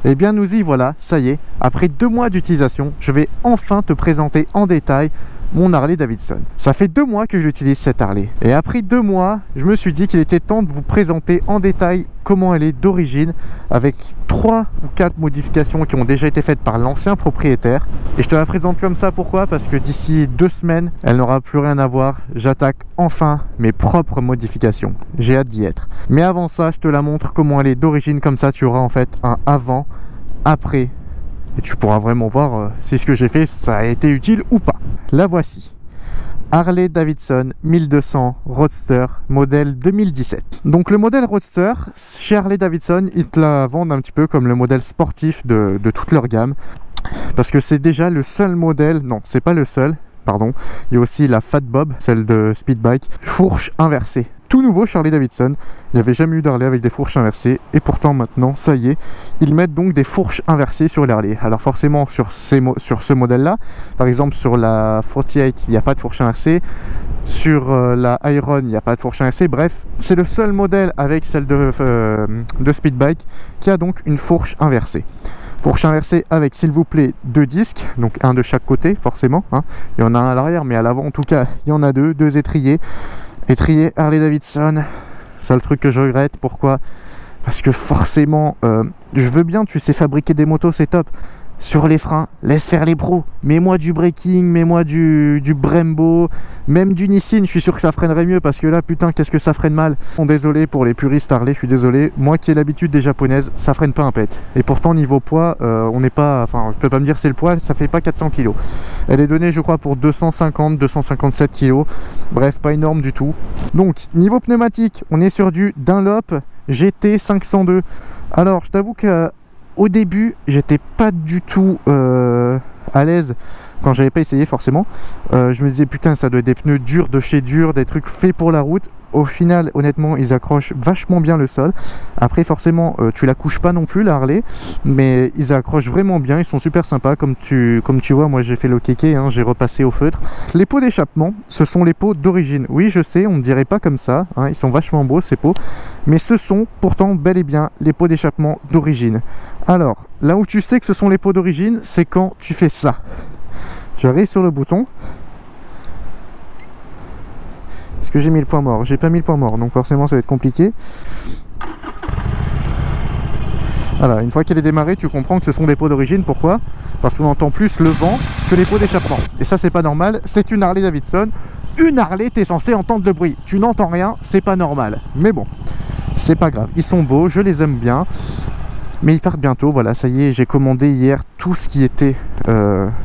Eh bien nous y voilà, ça y est, après 2 mois d'utilisation, je vais enfin te présenter en détail mon Harley Davidson. Ça fait 2 mois que j'utilise cette Harley. Et après 2 mois, je me suis dit qu'il était temps de vous présenter en détail comment elle est d'origine, avec 3 ou 4 modifications qui ont déjà été faites par l'ancien propriétaire. Et je te la présente comme ça, pourquoi? Parce que d'ici 2 semaines, elle n'aura plus rien à voir. J'attaque enfin mes propres modifications. J'ai hâte d'y être. Mais avant ça, je te la montre comment elle est d'origine, comme ça tu auras en fait un avant, après. Et tu pourras vraiment voir si ce que j'ai fait, ça a été utile ou pas. La voici. Harley Davidson 1200 Roadster, modèle 2017. Donc le modèle Roadster, chez Harley Davidson, ils te la vendent un petit peu comme le modèle sportif de toute leur gamme. Parce que c'est déjà le seul modèle, non, c'est pas le seul, pardon. Il y a aussi la Fat Bob, celle de Speedbike, fourche inversée. Tout nouveau chez Harley Davidson, il n'y avait jamais eu d'Harley avec des fourches inversées, et pourtant maintenant, ça y est, ils mettent donc des fourches inversées sur les Harley. Alors forcément sur ce modèle là, par exemple sur la 48 il n'y a pas de fourche inversée, sur la Iron il n'y a pas de fourche inversée, bref, c'est le seul modèle avec celle de Speedbike qui a donc une fourche inversée. Fourche inversée avec, s'il vous plaît, 2 disques, donc un de chaque côté forcément, hein. Il y en a un à l'arrière, mais à l'avant en tout cas il y en a 2 étriers. Étrier Harley Davidson, c'est le truc que je regrette. Pourquoi? Parce que forcément, je veux bien, tu sais fabriquer des motos, c'est top. Sur les freins, laisse faire les pros. Mets-moi du braking, mets-moi du Brembo, même du Nissin, je suis sûr que ça freinerait mieux, parce que là, putain, qu'est-ce que ça freine mal. Bon, désolé pour les puristes Harley, je suis désolé. Moi qui ai l'habitude des japonaises, ça freine pas un pet. Et pourtant, niveau poids, on n'est pas... Enfin, je peux pas me dire c'est le poids, ça fait pas 400 kg. Elle est donnée, je crois, pour 250, 257 kg. Bref, pas énorme du tout. Donc, niveau pneumatique, on est sur du Dunlop GT 502. Alors, je t'avoue que... Au début, j'étais pas du tout à l'aise quand j'avais pas essayé forcément. Je me disais putain, ça doit être des pneus durs de chez dur, des trucs faits pour la route. Au final, honnêtement, ils accrochent vachement bien le sol. Après, forcément, tu la couches pas non plus, la Harley, mais ils accrochent vraiment bien. Ils sont super sympas. Comme tu vois, moi j'ai fait le kéké, hein, j'ai repassé au feutre. Les pots d'échappement, ce sont les pots d'origine. Oui, je sais, on ne dirait pas comme ça, hein, ils sont vachement beaux ces pots, mais ce sont pourtant bel et bien les pots d'échappement d'origine. Alors, là où tu sais que ce sont les pots d'origine, c'est quand tu fais ça. Tu arrives sur le bouton. Est-ce que j'ai mis le point mort? J'ai pas mis le point mort, donc forcément ça va être compliqué. Voilà, une fois qu'elle est démarrée, tu comprends que ce sont des pots d'origine. Pourquoi? Parce qu'on entend plus le vent que les pots d'échappement. Et ça, c'est pas normal. C'est une Harley Davidson. Une Harley, t'es censé entendre le bruit. Tu n'entends rien, c'est pas normal. Mais bon, c'est pas grave. Ils sont beaux, je les aime bien. Mais ils partent bientôt, voilà, ça y est, j'ai commandé hier tout ce qui était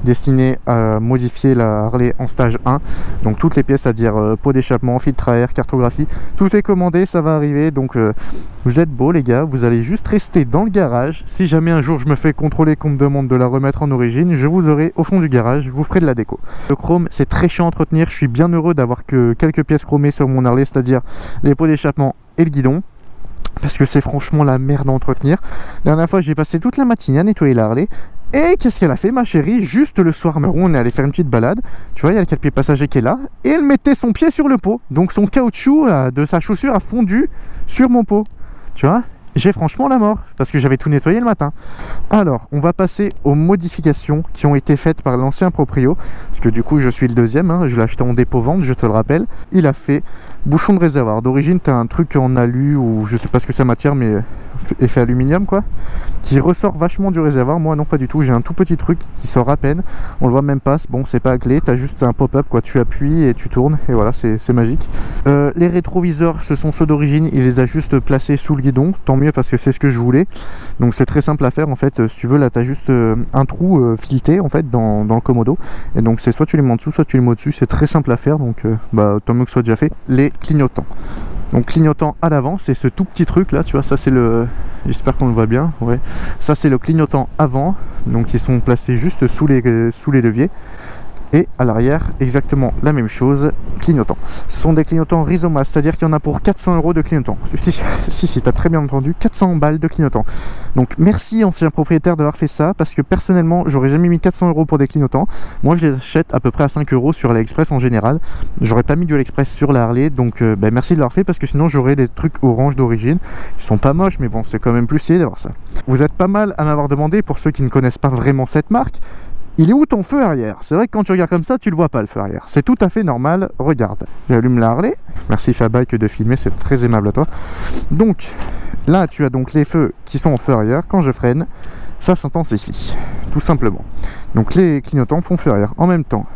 destiné à modifier la Harley en stage 1. Donc toutes les pièces, c'est-à-dire pot d'échappement, filtre à air, cartographie, tout est commandé, ça va arriver. Donc vous êtes beaux les gars, vous allez juste rester dans le garage. Si jamais un jour je me fais contrôler, qu'on me demande de la remettre en origine, je vous aurai au fond du garage, je vous ferai de la déco. Le chrome, c'est très chiant à entretenir, je suis bien heureux d'avoir que quelques pièces chromées sur mon Harley, c'est-à-dire les pots d'échappement et le guidon. Parce que c'est franchement la merde à entretenir. La dernière fois, j'ai passé toute la matinée à nettoyer la Harley. Et qu'est-ce qu'elle a fait, ma chérie? Juste le soir, on est allé faire une petite balade. Tu vois, il y a le cale-pied passager qui est là. Et elle mettait son pied sur le pot. Donc son caoutchouc de sa chaussure a fondu sur mon pot. Tu vois? J'ai franchement la mort, parce que j'avais tout nettoyé le matin. Alors, on va passer aux modifications qui ont été faites par l'ancien proprio. Parce que du coup, je suis le deuxième, hein, je l'ai acheté en dépôt-vente, je te le rappelle. Il a fait bouchon de réservoir. D'origine, tu as un truc en alu, ou je sais pas ce que ça matière, mais effet aluminium, quoi, qui ressort vachement du réservoir. Moi, non, pas du tout. J'ai un tout petit truc qui sort à peine. On le voit même pas. Bon, c'est pas à clé. Tu as juste un pop-up, quoi. Tu appuies et tu tournes. Et voilà, c'est magique. Les rétroviseurs, ce sont ceux d'origine. Il les a juste placés sous le guidon. Tant mieux, parce que c'est ce que je voulais. Donc c'est très simple à faire en fait. Si tu veux, là tu as juste un trou fileté en fait dans le commodo, et donc c'est soit tu les mets en dessous, soit tu les mets au dessus. C'est très simple à faire, donc tant mieux que ce soit déjà fait. Les clignotants, donc clignotant à l'avant, c'est ce tout petit truc là, tu vois, ça c'est le, j'espère qu'on le voit bien, ouais, ça c'est le clignotant avant, donc ils sont placés juste sous les leviers. Et à l'arrière, exactement la même chose, clignotant. Ce sont des clignotants Rizoma, c'est-à-dire qu'il y en a pour 400 € de clignotant. Si, t'as très bien entendu, 400 balles de clignotant. Donc merci ancien propriétaire d'avoir fait ça, parce que personnellement, j'aurais jamais mis 400 € pour des clignotants. Moi, je les achète à peu près à 5 € sur AliExpress en général. J'aurais pas mis du AliExpress sur la Harley, donc merci de l'avoir fait, parce que sinon j'aurais des trucs orange d'origine. Ils sont pas moches, mais bon, c'est quand même plus stylé d'avoir ça. Vous êtes pas mal à m'avoir demandé, pour ceux qui ne connaissent pas vraiment cette marque, il est où ton feu arrière? C'est vrai que quand tu regardes comme ça, tu le vois pas le feu arrière. C'est tout à fait normal. Regarde, j'allume la Harley. Merci Fabike de filmer, c'est très aimable à toi. Donc là, tu as donc les feux qui sont en feu arrière. Quand je freine, ça s'intensifie, tout simplement. Donc les clignotants font feu arrière. En même temps,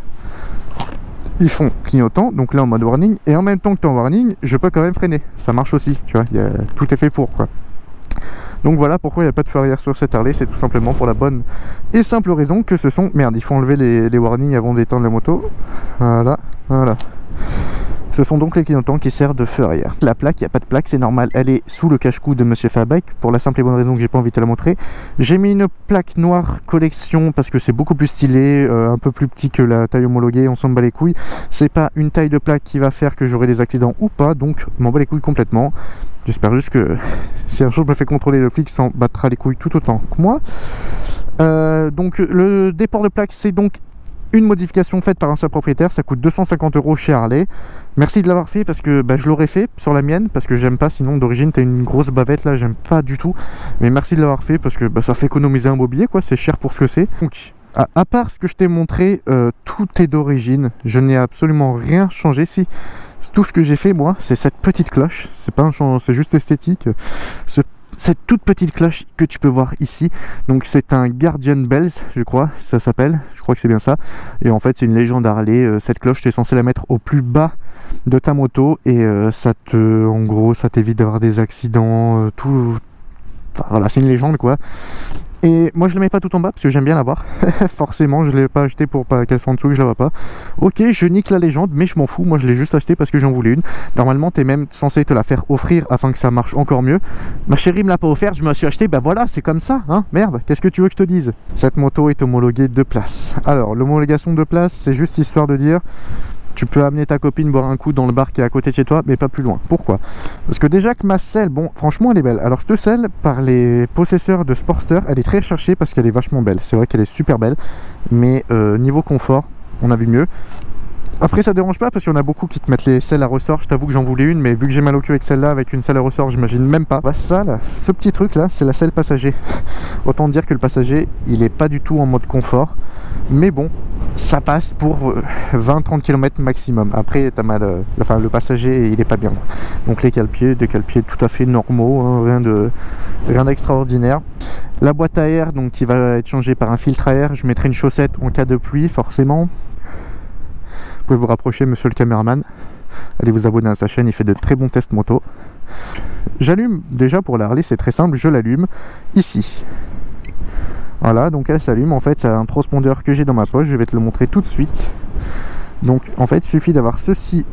ils font clignotant, donc là en mode warning. Et en même temps que tu es en warning, je peux quand même freiner. Ça marche aussi, tu vois. Tout est fait pour, quoi. Donc voilà pourquoi il n'y a pas de feu arrière sur cette Harley, c'est tout simplement pour la bonne et simple raison que ce sont... Merde, il faut enlever les warnings avant d'éteindre la moto. Voilà, voilà. Ce sont donc les clignotants qui servent de feu arrière. La plaque, il n'y a pas de plaque, c'est normal, elle est sous le cache-cou de Monsieur Fabike, pour la simple et bonne raison que j'ai pas envie de te la montrer. J'ai mis une plaque noire collection parce que c'est beaucoup plus stylé, un peu plus petit que la taille homologuée, on s'en bat les couilles. C'est pas une taille de plaque qui va faire que j'aurai des accidents ou pas, donc je m'en bats les couilles complètement. J'espère juste que si un jour je me fais contrôler, le flic s'en battra les couilles tout autant que moi. Donc le déport de plaque, c'est donc une modification faite par un seul propriétaire, ça coûte 250 € chez Harley. Merci de l'avoir fait parce que je l'aurais fait sur la mienne parce que j'aime pas, sinon d'origine t'as une grosse bavette là, j'aime pas du tout. Mais merci de l'avoir fait parce que ça fait économiser un mobilier quoi, c'est cher pour ce que c'est. Donc à part ce que je t'ai montré, tout est d'origine, je n'ai absolument rien changé. Si tout ce que j'ai fait moi, c'est cette petite cloche, c'est pas un changement, c'est juste esthétique. Cette toute petite cloche que tu peux voir ici, donc c'est un Guardian Bells, je crois, ça s'appelle, je crois que c'est bien ça. Et en fait c'est une légende Harley, cette cloche tu es censé la mettre au plus bas de ta moto et en gros ça t'évite d'avoir des accidents, tout. Enfin, voilà, c'est une légende quoi. Et moi je la mets pas tout en bas parce que j'aime bien la voir. Forcément je l'ai pas acheté pour pas qu'elle soit en dessous que je la vois pas. Ok, je nique la légende mais je m'en fous, moi je l'ai juste acheté parce que j'en voulais une. Normalement tu es même censé te la faire offrir afin que ça marche encore mieux. Ma chérie me l'a pas offert, je me suis acheté, voilà c'est comme ça hein, merde, qu'est-ce que tu veux que je te dise? Cette moto est homologuée 2 places. Alors l'homologation 2 places c'est juste histoire de dire tu peux amener ta copine boire un coup dans le bar qui est à côté de chez toi, mais pas plus loin. Pourquoi? Parce que déjà que ma selle, bon, franchement, elle est belle. Alors, cette selle, par les possesseurs de Sportster, elle est très recherchée parce qu'elle est vachement belle. C'est vrai qu'elle est super belle, mais niveau confort, on a vu mieux. Après ça dérange pas parce qu'il y en a beaucoup qui te mettent les selles à ressort. Je t'avoue que j'en voulais une, mais vu que j'ai mal au cul avec celle-là, avec une selle à ressort, j'imagine même pas. Ça là, ce petit truc là, c'est la selle passager. Autant dire que le passager, il est pas du tout en mode confort. Mais bon, ça passe pour 20-30 km maximum. Après t'as mal, enfin le passager il est pas bien. Donc les cale-pieds, des cale-pieds tout à fait normaux, hein, rien d'extraordinaire. La boîte à air donc qui va être changée par un filtre à air. Je mettrai une chaussette en cas de pluie forcément. Vous pouvez vous rapprocher monsieur le caméraman, allez vous abonner à sa chaîne, il fait de très bons tests moto. J'allume déjà pour la Harley, c'est très simple, je l'allume ici. Voilà, donc elle s'allume, en fait c'est un transpondeur que j'ai dans ma poche, je vais te le montrer tout de suite. Donc en fait il suffit d'avoir ceci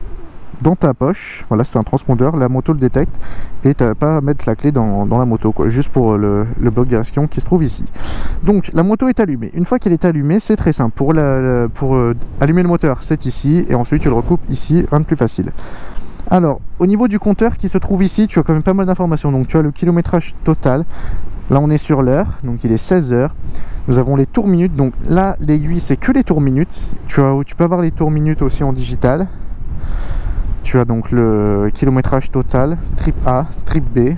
dans ta poche, voilà c'est un transpondeur, la moto le détecte et tu n'as pas à mettre la clé dans la moto quoi, juste pour le bloc direction qui se trouve ici. Donc la moto est allumée, une fois qu'elle est allumée c'est très simple, pour allumer le moteur c'est ici et ensuite tu le recoupes ici, rien de plus facile. Alors au niveau du compteur qui se trouve ici tu as quand même pas mal d'informations, donc tu as le kilométrage total, là on est sur l'heure, donc il est 16 h. Nous avons les tours minutes, donc là l'aiguille c'est que les tours minutes, tu peux avoir les tours minutes aussi en digital. Tu as donc le kilométrage total, trip A, trip B,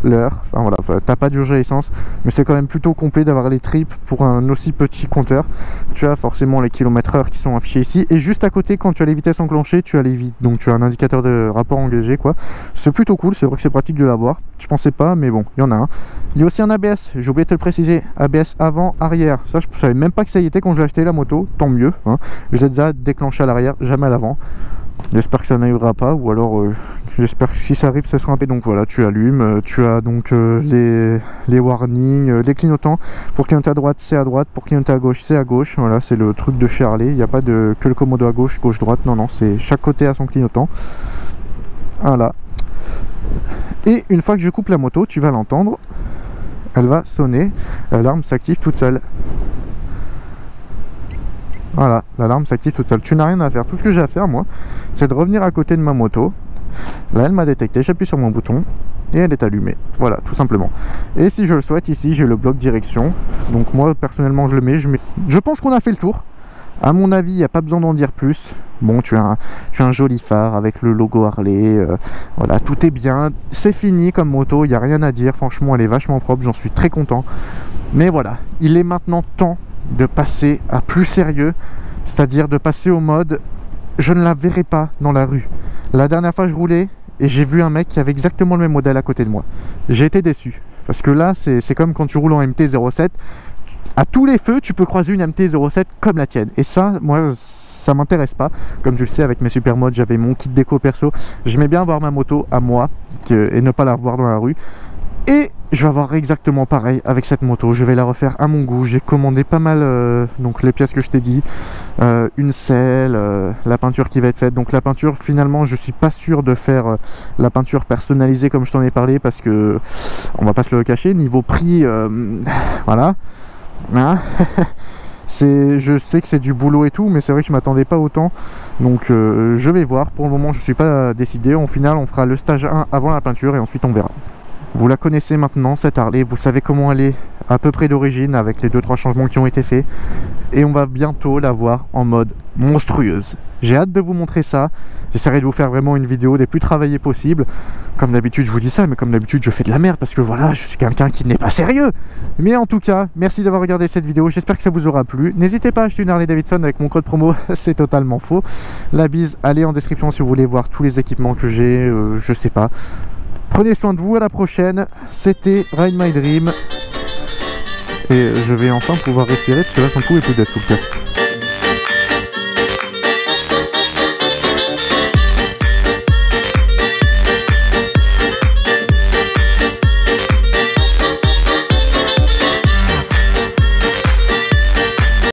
l'heure, enfin voilà, t'as pas de jauge à essence, mais c'est quand même plutôt complet d'avoir les trips pour un aussi petit compteur. Tu as forcément les kilomètres heure qui sont affichés ici, et juste à côté, quand tu as les vitesses enclenchées, tu as les vides, donc tu as un indicateur de rapport engagé quoi. C'est plutôt cool, c'est vrai que c'est pratique de l'avoir, je pensais pas, mais bon, il y en a un. Il y a aussi un ABS, j'ai oublié de te le préciser, ABS avant, arrière, ça je savais même pas que ça y était quand j'ai acheté la moto, tant mieux, hein. Je l'ai déjà déclenché à l'arrière, jamais à l'avant. J'espère que ça n'arrivera pas, ou alors j'espère que si ça arrive ça sera un peu. Donc voilà, tu allumes, tu as donc les warnings, les clignotants. Pour clignoter à droite c'est à droite, pour clignoter à gauche c'est à gauche. Voilà, c'est le truc de chez Harley, il n'y a pas que le commodo à gauche, gauche droite, non c'est chaque côté à son clignotant. Voilà. Et une fois que je coupe la moto, tu vas l'entendre, elle va sonner, l'alarme s'active toute seule. Voilà, l'alarme s'active toute seule. Tu n'as rien à faire. Tout ce que j'ai à faire, moi, c'est de revenir à côté de ma moto. Là, elle m'a détecté. J'appuie sur mon bouton et elle est allumée. Voilà, tout simplement. Et si je le souhaite, ici, j'ai le bloc direction. Donc moi, personnellement, je le mets. Je pense qu'on a fait le tour. À mon avis, il n'y a pas besoin d'en dire plus. Bon, tu as un joli phare avec le logo Harley. Voilà, tout est bien. C'est fini comme moto. Il n'y a rien à dire. Franchement, elle est vachement propre. J'en suis très content. Mais voilà, il est maintenant temps de passer à plus sérieux, c'est-à-dire de passer au mode je ne la verrai pas dans la rue. La dernière fois je roulais et j'ai vu un mec qui avait exactement le même modèle à côté de moi. J'ai été déçu parce que là c'est comme quand tu roules en MT-07, à tous les feux tu peux croiser une MT-07 comme la tienne, et ça, moi, ça m'intéresse pas. Comme tu le sais, avec mes super modes, j'avais mon kit déco perso, j'aimais bien avoir ma moto à moi et ne pas la revoir dans la rue. Et je vais avoir exactement pareil avec cette moto. Je vais la refaire à mon goût. J'ai commandé pas mal donc les pièces que je t'ai dit, une selle, la peinture qui va être faite. Donc la peinture, finalement, je suis pas sûr de faire la peinture personnalisée comme je t'en ai parlé, parce que on va pas se le cacher, niveau prix, voilà, hein. Je sais que c'est du boulot et tout, mais c'est vrai que je m'attendais pas autant. Donc je vais voir. Pour le moment, je suis pas décidé. Au final, on fera le stage 1 avant la peinture et ensuite on verra. Vous la connaissez maintenant, cette Harley, vous savez comment elle est à peu près d'origine, avec les 2-3 changements qui ont été faits. Et on va bientôt la voir en mode monstrueuse. J'ai hâte de vous montrer ça. J'essaierai de vous faire vraiment une vidéo des plus travaillées possibles. Comme d'habitude, je vous dis ça, mais comme d'habitude, je fais de la merde parce que voilà, je suis quelqu'un qui n'est pas sérieux. Mais en tout cas, merci d'avoir regardé cette vidéo. J'espère que ça vous aura plu. N'hésitez pas à acheter une Harley Davidson avec mon code promo, c'est totalement faux. La bise, allez en description si vous voulez voir tous les équipements que j'ai, je sais pas. Prenez soin de vous, à la prochaine. C'était Ride My Dream. Et je vais enfin pouvoir respirer parce que là, je ne pouvais plus d'être sous le casque.